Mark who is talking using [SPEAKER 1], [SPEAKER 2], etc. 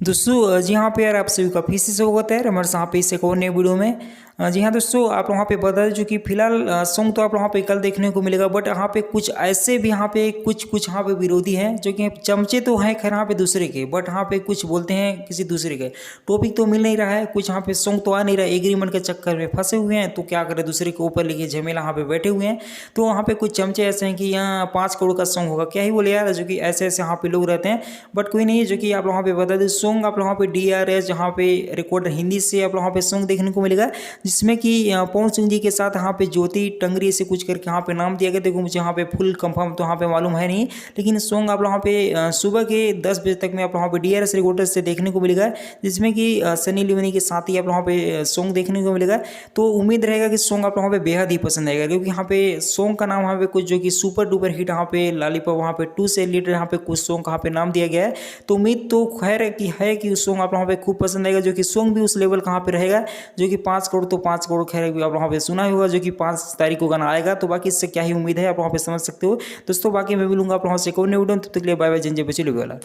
[SPEAKER 1] दोस्तों जी हाँ पे यार आप सभी का फिर से स्वागत है हमारे यहाँ पे इस एक और नए वीडियो में। जी हाँ दोस्तों, आप वहाँ पे बता दें जो कि फिलहाल सॉन्ग तो आप वहाँ पे कल देखने को मिलेगा, बट यहाँ पे कुछ ऐसे भी यहाँ पे कुछ यहाँ पे विरोधी हैं जो कि चमचे तो हैं खैर यहाँ पे दूसरे के, बट यहाँ पे कुछ बोलते हैं किसी दूसरे के। टॉपिक तो मिल नहीं रहा है, कुछ यहाँ पे सॉन्ग तो आ नहीं रहा है, एग्रीमेंट के चक्कर में फंसे हुए हैं, तो क्या करें दूसरे के ऊपर लेके झमेला यहाँ पे बैठे हुए हैं। तो वहाँ पे कुछ चमचे ऐसे हैं कि यहाँ 5 करोड़ का सॉन्ग होगा, क्या ही बोले यार, जो कि ऐसे ऐसे यहाँ पे लोग रहते हैं। बट कोई नहीं है, जो कि आप वहाँ पे बता दें सॉन्ग आप वहाँ पे DRS जहाँ पे रिकॉर्डर हिंदी से आप वहाँ पे सॉन्ग देखने को मिलेगा, जिसमें कि पवन सिंह जी के साथ यहाँ पे ज्योति टंगरी से कुछ करके यहाँ पे नाम दिया गया। देखो मुझे यहाँ पे फुल कंफर्म तो यहाँ पे मालूम है नहीं, लेकिन सॉन्ग आप वहाँ पे सुबह के 10 बजे तक में आप वहाँ पे DRS रिकॉर्डर से देखने को मिलेगा, जिसमें कि सनी लियोनी के साथ ही आप वहाँ पे सॉन्ग देखने को मिलेगा। तो उम्मीद रहेगा कि सॉन्ग आप वहाँ पे बेहद ही पसंद आएगा, क्योंकि यहाँ पे सॉन्ग का नाम वहाँ पे कुछ जो कि सुपर डुपर हिट यहाँ पे लॉलीपॉप वहाँ पे 2 से रिलेटेड यहाँ पे कुछ सॉन्ग यहाँ पे नाम दिया गया है। तो उम्मीद तो खैर है कि उस सॉन्ग आप वहाँ पे खूब पसंद आएगा, जो कि सॉन्ग भी उस लेवल कहाँ पे रहेगा, जो कि 5 करोड़ तो 5 करोड़ खैर भी आप वहाँ पे सुना ही होगा, जो कि 5 तारीख को गाना आएगा। तो बाकी इससे क्या ही उम्मीद है आप वहाँ पे समझ सकते हो दोस्तों। बाकी मैं मिलूंगा आप वहाँ से एक और वीडियो, तब तक के लिए बाय बाय, जय जय बच्चे वाला।